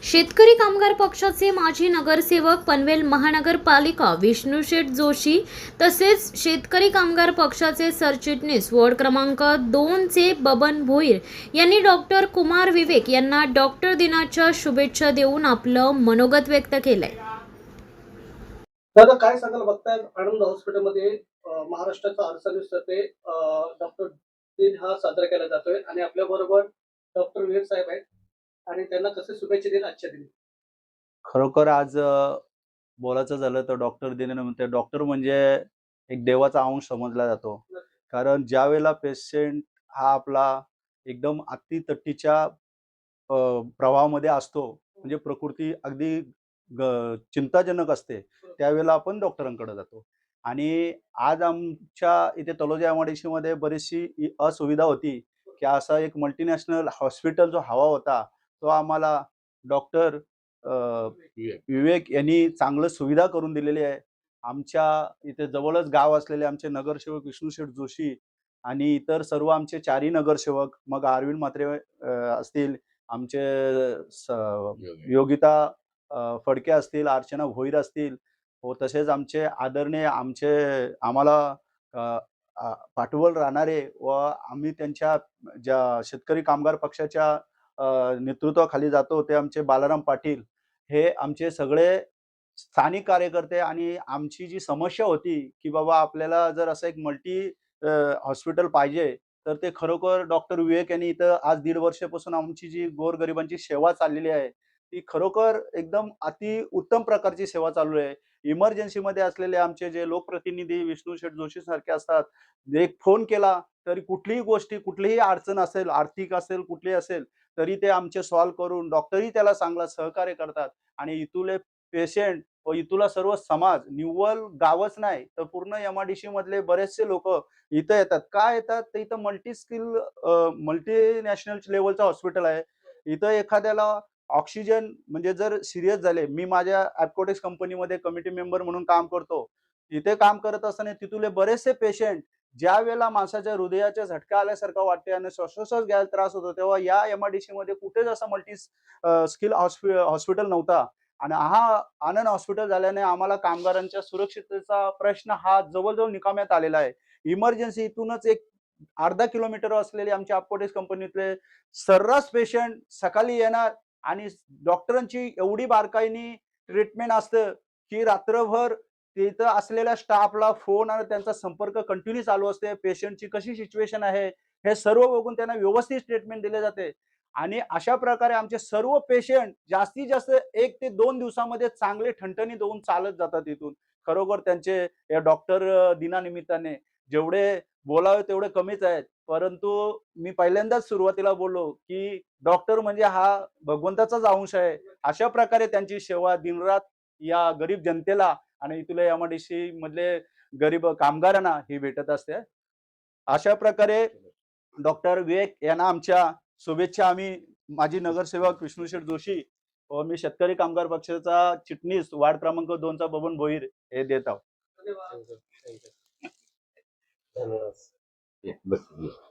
शेतकरी कामगार पक्षाचे माजी नगरसेवक पनवेल महानगरपालिका विष्णुशेठ जोशी तसेच शेतकरी कामगार पक्षाचे सरचिटणीस वॉर्ड क्रमांक 2 चे बबन भोईर यांनी डॉक्टर कुमार विवेक यांना डॉक्टर दिनाच्या शुभेच्छा देऊन आपलं मनोगत व्यक्त केलंय. दादा काय सांगाल? बघताय आनंद हॉस्पिटलमध्ये महाराष्ट्राचा अडचणीतर्फे डॉक्टर दिन हा साजरा केला जातोय आणि आपल्या बरोबर डॉक्टर विवेक साहेब आहेत आणि त्यांना कसे शुभेच्छा देईल आजच्या दिनी? खरोखर आज बोलायचं झालं तर डॉक्टर दिनानिमित्त डॉक्टर म्हणजे एक देवाचा अंश समजला जातो. कारण ज्यावेळेला पेशंट हा आपला एकदम अतितट्टीच्या प्रवाहामध्ये असतो, म्हणजे प्रकृती अगदी चिंताजनक असते, त्यावेळेला आपण डॉक्टरांकडे जातो. आणि आज आमच्या इथे तलोजा एमआयडीसीमध्ये बरीचशी असुविधा होती, की असा एक मल्टीनॅशनल हॉस्पिटल जो हवा होता, तो आम्हाला डॉक्टर विवेक यांनी चांगलं सुविधा करून दिलेली आहे. आमच्या इथे जवळच गाव असलेले आमचे नगरसेवक विष्णुशेठ जोशी आणि इतर सर्व आमचे चारही नगरसेवक, मग अरविंद म्हात्रे असतील, आमचे योगिता फडके असतील, अर्चना भोईर असतील, व तसेच आमचे आदरणीय आम्हाला पाठवल राहणारे व आम्ही त्यांच्या ज्या शेतकरी कामगार पक्षाच्या नेतृत्वाखाली जातो ते आमचे बालाराम पाटील, हे आमचे सगळे स्थानिक कार्यकर्ते. आणि आमची जी समस्या होती की बाबा आपल्याला जर असं एक मल्टी हॉस्पिटल पाहिजे, तर ते खरोखर डॉक्टर विवेक यांनी इथं आज 1.5 वर्षापासून आमची जी गोरगरिबांची सेवा चाललेली आहे, ती खरोखर एकदम अति उत्तम प्रकारची सेवा चालू आहे. इमर्जन्सीमध्ये असलेले आमचे जे लोकप्रतिनिधी विष्णुशेठ जोशी सारखे असतात, एक फोन केला तरी कुठलीही गोष्टी, कुठलीही अडचण असेल, आर्थिक असेल, कुठलीही असेल, तरी ते आमचे सॉल्व्ह करून डॉक्टरही त्याला चांगला सहकार्य करतात. आणि इथले पेशंट व इथला सर्व समाज, निव्वळ गावच नाही तर पूर्ण एमआयडीसी मधले बरेचसे लोक इथं येतात. का येतात? तर इथं मल्टी स्किल मल्टीनॅशनल लेवलचं हॉस्पिटल आहे. इथं एखाद्याला ऑक्सिजन म्हणजे जर सिरियस झाले, मी माझ्या ॲपकोटेक्स कंपनीमध्ये कमिटी मेंबर म्हणून काम करतो. तिथे काम करत असताना तिथले बरेचसे पेशंट ज्यावेळेला माणसाच्या हृदयाच्या झटका आल्यासारखं वाटते आणि श्वासोच्छ्वास घ्यायला त्रास होतो, तेव्हा या एमआयडीसी मध्ये कुठेच असा मल्टी स्किल हॉस्पिटल नव्हता. आणि हा आनंद हॉस्पिटल झाल्याने आम्हाला कामगारांच्या सुरक्षिततेचा प्रश्न हा जवळजवळ निकाम्यात आलेला आहे. इमर्जन्सी इथूनच एक अर्धा किलोमीटर असलेले आमच्या अपोटेक्स कंपनीतले सर्रास पेशंट सकाळी येणार आणि डॉक्टरांची एवढी बारकाईने ट्रीटमेंट असतं की रात्रभर तिथं असलेल्या स्टाफला फोन आणि त्यांचा संपर्क कंटिन्यू चालू असते. पेशंटची कशी सिच्युएशन आहे हे सर्व बघून त्यांना व्यवस्थित ट्रीटमेंट दिले जाते. आणि अशा प्रकारे आमचे सर्व पेशंट जास्तीत जास्त 1 ते 2 दिवसामध्ये चांगले ठणठणीत होऊन चालत जातात इथून. खरोखर त्यांचे या डॉक्टर दिनानिमित्ताने जेवढे बोलावे तेवढे कमीच आहेत. परंतु मी पहिल्यांदाच सुरुवातीला बोललो, की डॉक्टर म्हणजे हा भगवंताचाच अंश आहे. अशा प्रकारे त्यांची सेवा दिनरात या गरीब जनतेला आणि इथल्या एमआयडीसी मधले गरीब कामगारांना ही भेटत असते. अशा प्रकारे डॉक्टर विवेक यांना आमच्या शुभेच्छा आम्ही माजी नगरसेवक विष्णुशेठ जोशी व मी शेतकरी कामगार पक्षाचा चिटणीस वार्ड क्रमांक 2 चा बबन भोईर हे देत आहोत. धन्यवाद. धन्यवाद.